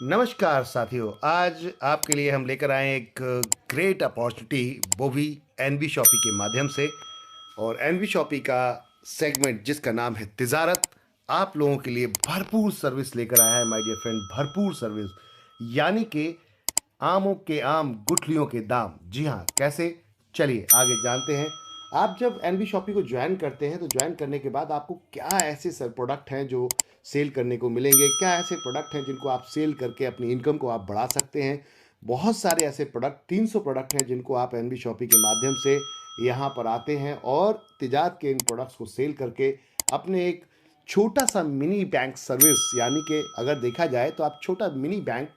नमस्कार साथियों, आज आपके लिए हम लेकर आए एक ग्रेट अपॉर्चुनिटी, वो भी एनबी शॉपी के माध्यम से। और एनबी शॉपी का सेगमेंट जिसका नाम है तिजारत, आप लोगों के लिए भरपूर सर्विस लेकर आया है माय डियर फ्रेंड। भरपूर सर्विस यानी कि आमों के आम गुठलियों के दाम। जी हाँ, कैसे, चलिए आगे जानते हैं। आप जब एनबी शॉपी को ज्वाइन करते हैं तो ज्वाइन करने के बाद आपको क्या ऐसे सर प्रोडक्ट हैं जो सेल करने को मिलेंगे, क्या ऐसे प्रोडक्ट हैं जिनको आप सेल करके अपनी इनकम को आप बढ़ा सकते हैं। बहुत सारे ऐसे प्रोडक्ट, 300 प्रोडक्ट हैं जिनको आप एनबी शॉपी के माध्यम से यहाँ पर आते हैं और तिजारत के इन प्रोडक्ट्स को सेल करके अपने एक छोटा सा मिनी बैंक सर्विस, यानी कि अगर देखा जाए तो आप छोटा मिनी बैंक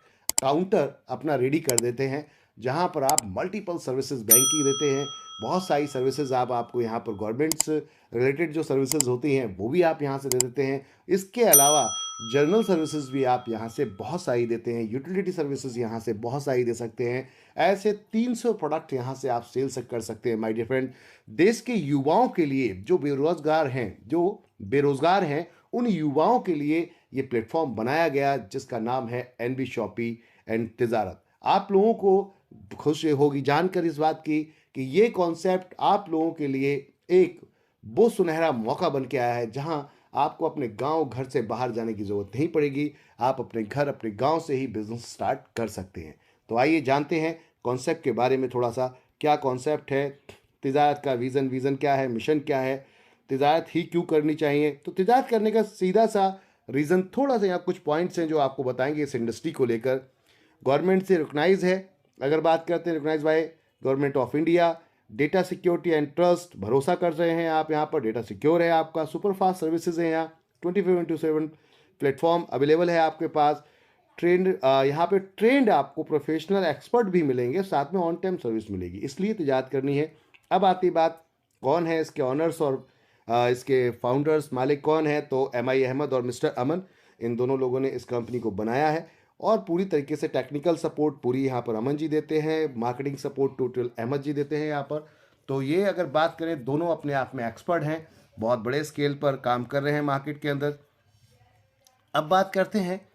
काउंटर अपना रेडी कर देते हैं, जहां पर आप मल्टीपल सर्विसेज बैंकिंग देते हैं। बहुत सारी सर्विसेज आप आपको यहाँ पर गवर्नमेंट्स रिलेटेड जो सर्विसेज होती हैं वो भी आप यहाँ से दे देते हैं। इसके अलावा जनरल सर्विसेज भी आप यहाँ से बहुत सारी देते हैं, यूटिलिटी सर्विसेज यहाँ से बहुत सारी दे सकते हैं। ऐसे 300 प्रोडक्ट यहाँ से आप सेल कर सकते हैं माय डियर फ्रेंड। देश के युवाओं के लिए जो बेरोजगार हैं उन युवाओं के लिए ये प्लेटफॉर्म बनाया गया जिसका नाम है एनबी शॉपी एंड तिजारत। आप लोगों को खुशी होगी जानकर इस बात की कि ये कॉन्सेप्ट आप लोगों के लिए एक वो सुनहरा मौका बन के आया है जहां आपको अपने गांव घर से बाहर जाने की ज़रूरत नहीं पड़ेगी। आप अपने घर, अपने गांव से ही बिजनेस स्टार्ट कर सकते हैं। तो आइए जानते हैं कॉन्सेप्ट के बारे में थोड़ा सा। क्या कॉन्सेप्ट है, तिजारत का विज़न क्या है, मिशन क्या है, तिजारत ही क्यों करनी चाहिए। तो तिजारत करने का सीधा सा रीज़न, थोड़ा सा यहाँ कुछ पॉइंट्स हैं जो आपको बताएंगे इस इंडस्ट्री को लेकर। गवर्नमेंट से रिकग्नाइज है, अगर बात करते हैं recognise by government of India. Data security and trust, भरोसा कर रहे हैं आप यहाँ पर, डेटा सिक्योर है आपका। सुपर फास्ट सर्विसेज है यहाँ, 24/7 प्लेटफॉर्म अवेलेबल है आपके पास। ट्रेंड यहाँ पे ट्रेंड आपको प्रोफेशनल एक्सपर्ट भी मिलेंगे, साथ में ऑन टाइम सर्विस मिलेगी, इसलिए तिजारत करनी है। अब आती बात, कौन है इसके ऑनर्स और इसके फाउंडर्स, मालिक कौन है। तो MI अहमद और मिस्टर अमन, इन दोनों लोगों ने इस कंपनी को बनाया है और पूरी तरीके से टेक्निकल सपोर्ट पूरी यहाँ पर अमन जी देते हैं, मार्केटिंग सपोर्ट टोटल अहमद जी देते हैं यहाँ पर। तो ये अगर बात करें, दोनों अपने आप में एक्सपर्ट हैं, बहुत बड़े स्केल पर काम कर रहे हैं मार्केट के अंदर। अब बात करते हैं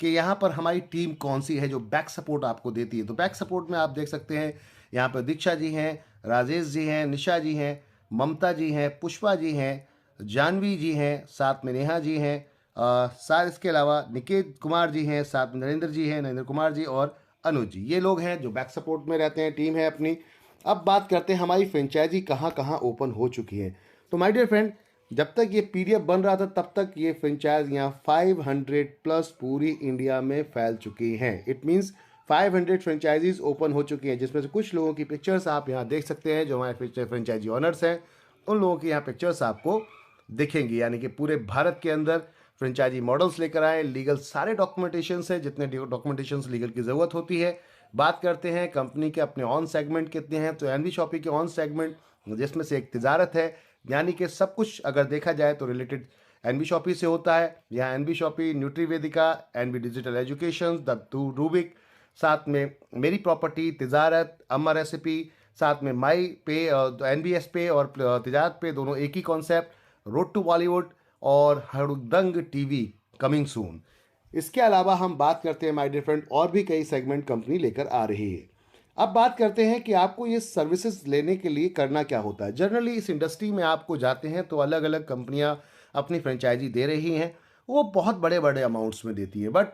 कि यहाँ पर हमारी टीम कौन सी है जो बैक सपोर्ट आपको देती है। तो बैक सपोर्ट में आप देख सकते हैं यहाँ पर दीक्षा जी हैं, राजेश जी हैं, निशा जी हैं, ममता जी हैं, पुष्पा जी हैं, जानवी जी हैं, साथ में नेहा जी हैं, साथ इसके अलावा निकेत कुमार जी हैं, साथ में नरेंद्र जी हैं, नरेंद्र कुमार जी और अनुज जी। ये लोग हैं जो बैक सपोर्ट में रहते हैं, टीम है अपनी। अब बात करते हैं हमारी फ्रेंचाइजी कहाँ कहाँ ओपन हो चुकी है। तो माय डियर फ्रेंड, जब तक ये PDF बन रहा था तब तक ये फ्रेंचाइज यहाँ 500 प्लस पूरी इंडिया में फैल चुकी हैं। इट मीन्स 500 फ्रेंचाइजीज ओपन हो चुकी हैं, जिसमें से कुछ लोगों की पिक्चर्स आप यहाँ देख सकते हैं जो हमारे फ्रेंचाइजी ऑनर्स हैं। उन लोगों की यहाँ पिक्चर्स आपको दिखेंगी, यानी कि पूरे भारत के अंदर फ्रेंचाइजी मॉडल्स लेकर आए, लीगल सारे डॉक्यूमेंटेशंस है, जितने डॉक्यूमेंटेशंस लीगल की ज़रूरत होती है। बात करते हैं कंपनी के अपने ऑन सेगमेंट कितने हैं। तो एनबी शॉपी के ऑन सेगमेंट, जिसमें से एक तिजारत है, यानी कि सब कुछ अगर देखा जाए तो रिलेटेड एनबी शॉपी से होता है। यहाँ NB shoppy, nutri Vedika, NB digital education, the Rubik, साथ में मेरी प्रॉपर्टी, तिजारत, अमर रेसिपी, साथ में माई पे, NBS पे और तिजारत पे, दोनों एक ही कॉन्सेप्ट। रोड टू बॉलीवुड और हड़दंग TV कमिंग सून। इसके अलावा हम बात करते हैं माय डियर फ्रेंड, और भी कई सेगमेंट कंपनी लेकर आ रही है। अब बात करते हैं कि आपको ये सर्विसेज लेने के लिए करना क्या होता है। जनरली इस इंडस्ट्री में आपको जाते हैं तो अलग अलग कंपनियां अपनी फ्रेंचाइजी दे रही हैं, वो बहुत बड़े बड़े अमाउंट्स में देती है। बट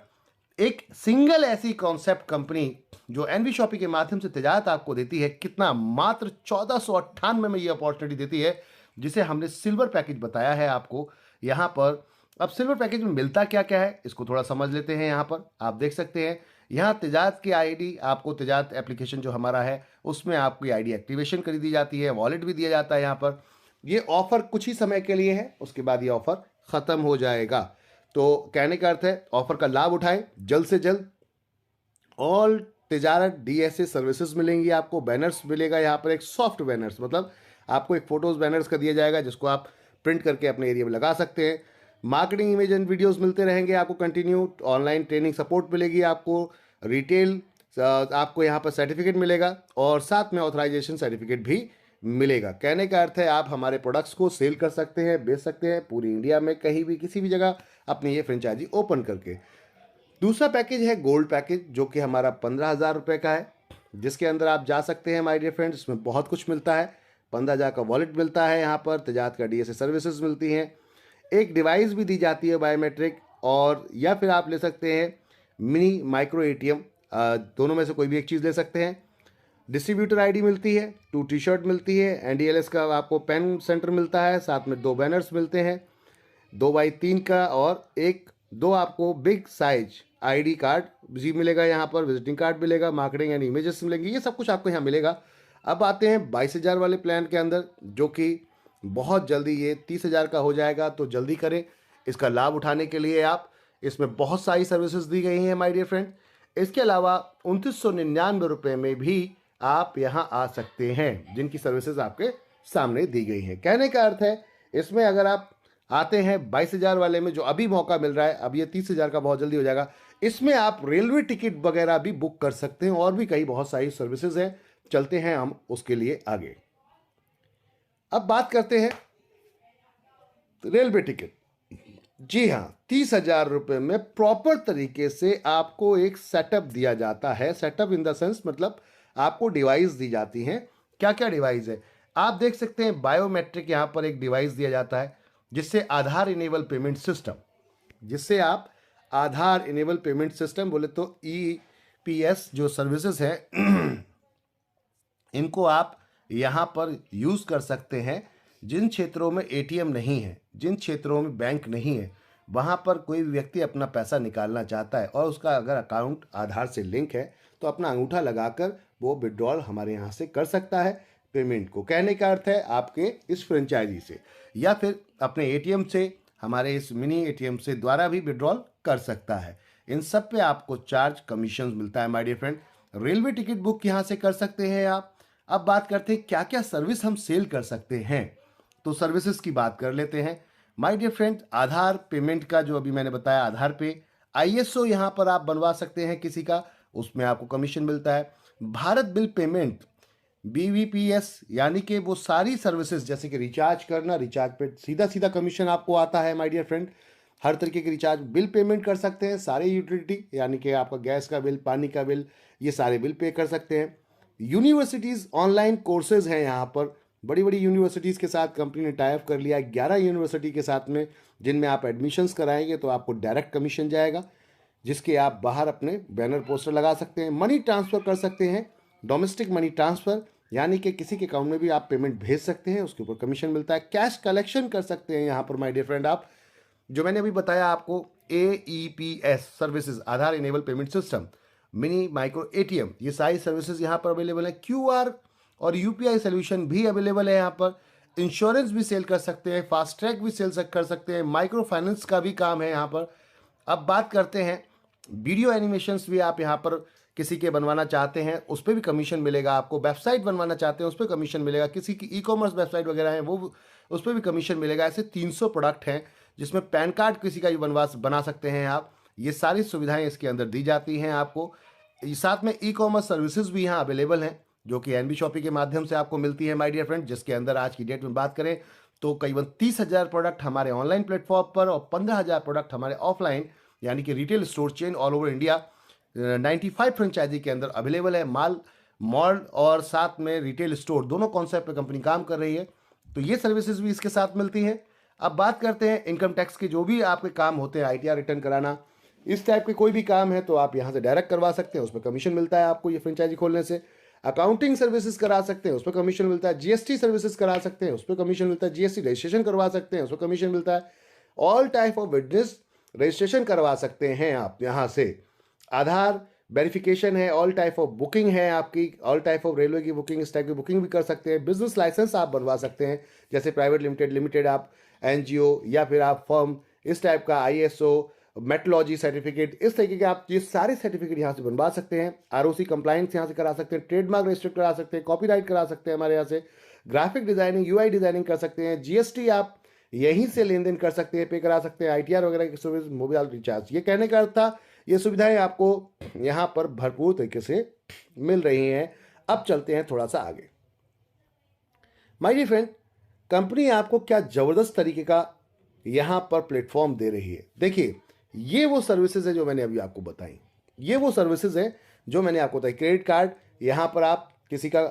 एक सिंगल ऐसी कॉन्सेप्ट कंपनी जो एनबी शॉपी के माध्यम से तिजारत आपको देती है, कितना, मात्र 1498 में ये अपॉर्चुनिटी देती है, जिसे हमने सिल्वर पैकेज बताया है आपको यहाँ पर। अब सिल्वर पैकेज में मिलता क्या क्या है इसको थोड़ा समझ लेते हैं। यहाँ पर आप देख सकते हैं, यहाँ तिजारत की आईडी आपको, तिजारत एप्लीकेशन जो हमारा है उसमें आपकी आईडी एक्टिवेशन कर दी जाती है, वॉलेट भी दिया जाता है यहाँ पर। ये ऑफर कुछ ही समय के लिए है, उसके बाद ये ऑफर खत्म हो जाएगा। तो कहने का अर्थ है, ऑफर का लाभ उठाएं जल्द से जल्द। ऑल तिजारत DSA सर्विसेज मिलेंगी आपको, बैनर्स मिलेगा यहाँ पर, एक सॉफ्ट बैनर्स, मतलब आपको एक फोटोज बैनर्स का दिया जाएगा जिसको आप प्रिंट करके अपने एरिया में लगा सकते हैं। मार्केटिंग इमेज एंड वीडियोस मिलते रहेंगे आपको कंटिन्यू, ऑनलाइन ट्रेनिंग सपोर्ट मिलेगी आपको, रिटेल आपको यहाँ पर सर्टिफिकेट मिलेगा और साथ में ऑथराइजेशन सर्टिफिकेट भी मिलेगा। कहने का अर्थ है आप हमारे प्रोडक्ट्स को सेल कर सकते हैं, बेच सकते हैं पूरी इंडिया में, कहीं भी किसी भी जगह अपनी ये फ्रेंचाइजी ओपन करके। दूसरा पैकेज है गोल्ड पैकेज, जो कि हमारा 15,000 रुपये का है, जिसके अंदर आप जा सकते हैं माय डियर फ्रेंड्स। इसमें बहुत कुछ मिलता है। 15,000 का वॉलेट मिलता है, यहाँ पर तजारत का डीएसए सर्विसेज मिलती हैं, एक डिवाइस भी दी जाती है बायोमेट्रिक, और या फिर आप ले सकते हैं मिनी माइक्रो एटीएम, दोनों में से कोई भी एक चीज़ ले सकते हैं। डिस्ट्रीब्यूटर आईडी मिलती है, 2 टी शर्ट मिलती है, एनडीएलएस का आपको पेन सेंटर मिलता है, साथ में 2 बैनर्स मिलते हैं, 2x3 का, और 2 आपको बिग साइज आईडी कार्ड भी मिलेगा, यहाँ पर विजिटिंग कार्ड मिलेगा, मार्केटिंग एंड इमेजेस मिलेंगे, ये सब कुछ आपको यहाँ मिलेगा। अब आते हैं 22,000 वाले प्लान के अंदर, जो कि बहुत जल्दी ये 30,000 का हो जाएगा, तो जल्दी करें इसका लाभ उठाने के लिए। आप इसमें बहुत सारी सर्विसेज दी गई हैं माय डियर फ्रेंड। इसके अलावा 2999 रुपये में भी आप यहाँ आ सकते हैं, जिनकी सर्विसेज आपके सामने दी गई हैं। कहने का अर्थ है, इसमें अगर आप आते हैं 22,000 वाले में, जो अभी मौका मिल रहा है, अब ये 30,000 का बहुत जल्दी हो जाएगा, इसमें आप रेलवे टिकट वगैरह भी बुक कर सकते हैं, और भी कई बहुत सारी सर्विसेज हैं। चलते हैं हम उसके लिए आगे। अब बात करते हैं रेलवे टिकट। जी हाँ, 30,000 रुपये में प्रॉपर तरीके से आपको एक सेटअप दिया जाता है। सेटअप इन द सेंस मतलब आपको डिवाइस दी जाती हैं। क्या क्या डिवाइस है आप देख सकते हैं। बायोमेट्रिक यहाँ पर एक डिवाइस दिया जाता है, जिससे आधार इनेबल पेमेंट सिस्टम, जिससे आप आधार इनेबल पेमेंट सिस्टम बोले तो ईपीएस जो सर्विसेज हैं इनको आप यहाँ पर यूज़ कर सकते हैं। जिन क्षेत्रों में एटीएम नहीं है, जिन क्षेत्रों में बैंक नहीं है, वहाँ पर कोई व्यक्ति अपना पैसा निकालना चाहता है और उसका अगर अकाउंट आधार से लिंक है, तो अपना अंगूठा लगाकर वो विड्रॉल हमारे यहाँ से कर सकता है पेमेंट को। कहने का अर्थ है आपके इस फ्रेंचाइजी से, या फिर अपने एटीएम से, हमारे इस मिनी एटीएम से द्वारा भी विड्रॉल कर सकता है। इन सब पे आपको चार्ज कमीशन मिलता है my dear friend. Railway ticket book यहाँ से कर सकते हैं आप। अब बात करते हैं क्या क्या सर्विस हम सेल कर सकते हैं, तो सर्विसेज की बात कर लेते हैं my dear friend. Aadhaar payment का जो अभी मैंने बताया, आधार पे आईएसओ यहाँ पर आप बनवा सकते हैं किसी का, उसमें आपको कमीशन मिलता है। भारत बिल पेमेंट बीवीपीएस, यानी कि वो सारी सर्विसेज जैसे कि रिचार्ज करना, रिचार्ज पे सीधा सीधा कमीशन आपको आता है माय डियर फ्रेंड। हर तरीके के रिचार्ज बिल पेमेंट कर सकते हैं, सारे यूटिलिटी यानी कि आपका गैस का बिल, पानी का बिल, ये सारे बिल पे कर सकते हैं। यूनिवर्सिटीज़ ऑनलाइन कोर्सेज हैं यहाँ पर, बड़ी बड़ी यूनिवर्सिटीज़ के साथ कंपनी ने टाई अप कर लिया है, 11 यूनिवर्सिटी के साथ में, जिनमें आप एडमिशन्स कराएंगे तो आपको डायरेक्ट कमीशन जाएगा, जिसके आप बाहर अपने बैनर पोस्टर लगा सकते हैं। मनी ट्रांसफ़र कर सकते हैं, डोमेस्टिक मनी ट्रांसफ़र, यानी कि किसी के अकाउंट में भी आप पेमेंट भेज सकते हैं, उसके ऊपर कमीशन मिलता है। कैश कलेक्शन कर सकते हैं यहाँ पर माय डियर फ्रेंड आप, जो मैंने अभी बताया आपको, AEPS services, Aadhaar enable payment system, mini micro ATM, ये सारी सर्विसेज यहाँ पर अवेलेबल है। QR और UPI सोल्यूशन भी अवेलेबल है यहाँ पर। इंश्योरेंस भी सेल कर सकते हैं, फास्ट ट्रैक भी सेल कर सकते हैं, माइक्रो फाइनेंस का भी काम है यहाँ पर। अब बात करते हैं वीडियो एनिमेशंस भी आप यहाँ पर किसी के बनवाना चाहते हैं, उस पर भी कमीशन मिलेगा आपको। वेबसाइट बनवाना चाहते हैं, उस पर कमीशन मिलेगा। किसी की ई-कॉमर्स वेबसाइट वगैरह है, वो उस पर भी कमीशन मिलेगा। ऐसे 300 प्रोडक्ट हैं, जिसमें पैन कार्ड किसी का भी बना सकते हैं आप। ये सारी सुविधाएं इसके अंदर दी जाती हैं आपको। साथ में ई-कॉमर्स सर्विसेज भी यहाँ अवेलेबल हैं, जो कि एनबी शॉपी के माध्यम से आपको मिलती है माय डियर फ्रेंड, जिसके अंदर आज की डेट में बात करें तो करीबन 30,000 प्रोडक्ट हमारे ऑनलाइन प्लेटफॉर्म पर और 15,000 प्रोडक्ट हमारे ऑफलाइन यानी कि retail store chain all over India 95 franchisee के अंदर अवेलेबल है। मॉल और साथ में रिटेल स्टोर दोनों कॉन्सेप्ट पे कंपनी काम कर रही है, तो ये सर्विसेज भी इसके साथ मिलती हैं। अब बात करते हैं इनकम टैक्स के जो भी आपके काम होते हैं, ITR रिटर्न कराना, इस टाइप के कोई भी काम है तो आप यहाँ से डायरेक्ट करवा सकते हैं, उस पर कमीशन मिलता है आपको ये फ्रेंचाइजी खोलने से। अकाउंटिंग सर्विसेज करा सकते हैं, उस पर कमीशन मिलता है। GST सर्विसेज करा सकते हैं, उस पर कमीशन मिलता है। GST रजिस्ट्रेशन करवा सकते हैं, उस पर कमीशन मिलता है। All type of business registration करवा सकते हैं आप यहाँ से। आधार वेरिफिकेशन है, ऑल टाइप ऑफ बुकिंग है आपकी, ऑल टाइप ऑफ रेलवे की बुकिंग, इस टाइप की बुकिंग भी कर सकते हैं। बिजनेस लाइसेंस आप बनवा सकते हैं, जैसे प्राइवेट लिमिटेड आप NGO या फिर आप फर्म, इस टाइप का ISO मेट्रोलॉजी सर्टिफिकेट, इस तरीके के आप ये सारे सर्टिफिकेट यहाँ से बनवा सकते हैं। ROC कंप्लायंस यहाँ से करा सकते हैं, ट्रेडमार्क रजिस्टर करा सकते हैं, कॉपीराइट करा सकते हैं हमारे यहाँ से, ग्राफिक डिजाइनिंग, UI डिजाइनिंग कर सकते हैं। GST आप यहीं से लेन देन कर सकते हैं, पे करा सकते हैं। ITR वगैरह की सर्विस, मोबाइल रिचार्ज, ये कहने का अर्थ था ये सुविधाएं आपको यहाँ पर भरपूर तरीके से मिल रही हैं। अब चलते हैं थोड़ा सा आगे। माय डियर फ्रेंड, कंपनी आपको क्या जबरदस्त तरीके का यहाँ पर प्लेटफॉर्म दे रही है। देखिए, ये वो सर्विसेज है जो मैंने अभी आपको बताई, ये वो सर्विसेज है जो मैंने आपको बताई। क्रेडिट कार्ड यहाँ पर आप किसी का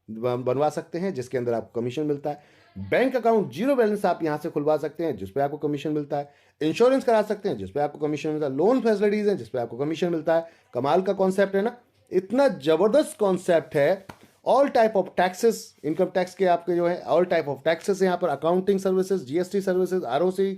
बनवा सकते हैं जिसके अंदर आपको कमीशन मिलता है। बैंक अकाउंट जीरो बैलेंस आप यहाँ से खुलवा सकते हैं जिस पे आपको कमीशन मिलता है। इंश्योरेंस करा सकते हैं जिस पे आपको कमीशन मिलता है। लोन फैसिलिटीज हैं जिस पे आपको कमीशन मिलता है। कमाल का कॉन्सेप्ट है ना, इतना जबरदस्त कॉन्सेप्ट है। All type of taxes, income tax के आपके जो है ऑल टाइप ऑफ टैक्सेस यहाँ पर, accounting services, GST services, ROC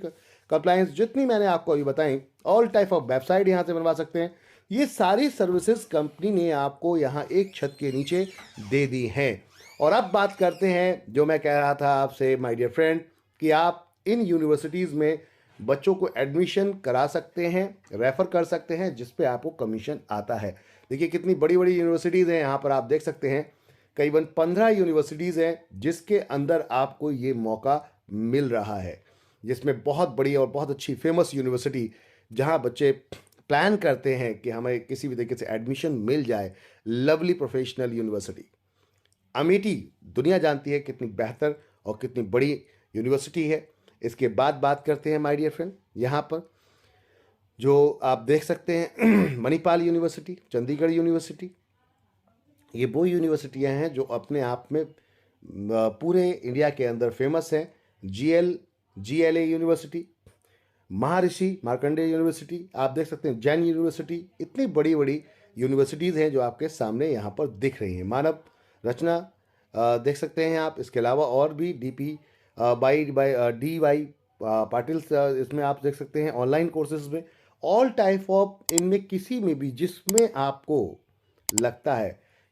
compliance, जितनी मैंने आपको अभी बताई, ऑल टाइप ऑफ वेबसाइट यहाँ से बनवा सकते हैं। ये सारी सर्विसेज कंपनी ने आपको यहाँ एक छत के नीचे दे दी हैं। और अब बात करते हैं जो मैं कह रहा था आपसे माय डियर फ्रेंड, कि आप इन यूनिवर्सिटीज़ में बच्चों को एडमिशन करा सकते हैं, रेफर कर सकते हैं, जिस पे आपको कमीशन आता है। देखिए कितनी बड़ी बड़ी यूनिवर्सिटीज़ हैं, यहाँ पर आप देख सकते हैं करीबन 15 यूनिवर्सिटीज़ हैं जिसके अंदर आपको ये मौका मिल रहा है, जिसमें बहुत बड़ी और बहुत अच्छी फेमस यूनिवर्सिटी जहाँ बच्चे प्लान करते हैं कि हमें किसी भी तरीके से एडमिशन मिल जाए, लवली प्रोफेशनल यूनिवर्सिटी अमेठी, दुनिया जानती है कितनी बेहतर और कितनी बड़ी यूनिवर्सिटी है। इसके बाद बात करते हैं माय डियर फ्रेंड, यहाँ पर जो आप देख सकते हैं मणिपाल यूनिवर्सिटी, चंडीगढ़ यूनिवर्सिटी, ये वो यूनिवर्सिटियां हैं जो अपने आप में पूरे इंडिया के अंदर फेमस हैं। जीएलए यूनिवर्सिटी, महर्षि मार्कंडेय यूनिवर्सिटी, आप देख सकते हैं जैन यूनिवर्सिटी, इतनी बड़ी बड़ी यूनिवर्सिटीज़ हैं जो आपके सामने यहाँ पर दिख रही हैं। मानव रचना देख सकते हैं आप। इसके अलावा और भी DP by D Y Patil, इसमें आप देख सकते हैं ऑनलाइन कोर्सेज में ऑल टाइप ऑफ, इनमें किसी में भी जिसमें आपको लगता है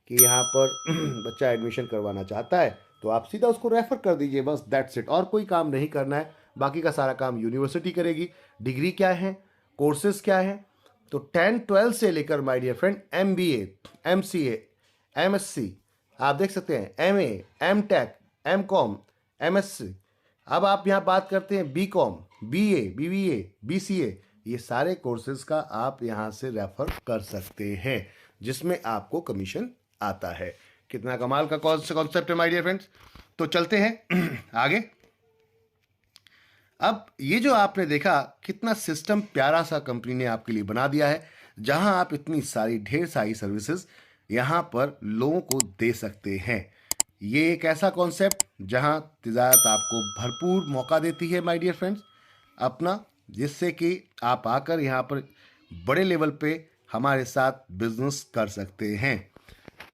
कि यहाँ पर बच्चा एडमिशन करवाना चाहता है तो आप सीधा उसको रेफर कर दीजिए, बस दैट्स इट। और कोई काम नहीं करना है, बाकी का सारा काम यूनिवर्सिटी करेगी। डिग्री क्या है, कोर्सेज क्या है, तो 10-12 से लेकर my dear friend MBA, MCA, MSc, आप देख सकते हैं MA, MTech, MCom, MSc। अब आप यहाँ बात करते हैं BCom, BA, BBA, BCA, ये सारे कोर्सेज का आप यहाँ से रेफर कर सकते हैं जिसमें आपको कमीशन आता है। कितना कमाल का कॉन्सेप्ट है माय डियर फ्रेंड्स। तो चलते हैं आगे। अब ये जो आपने देखा कितना सिस्टम प्यारा सा कंपनी ने आपके लिए बना दिया है, जहां आप इतनी सारी ढेर सारी सर्विसेज यहां पर लोगों को दे सकते हैं। ये एक ऐसा कॉन्सेप्ट जहां तिजारत आपको भरपूर मौका देती है माय डियर फ्रेंड्स अपना, जिससे कि आप आकर यहाँ पर बड़े लेवल पे हमारे साथ बिजनेस कर सकते हैं।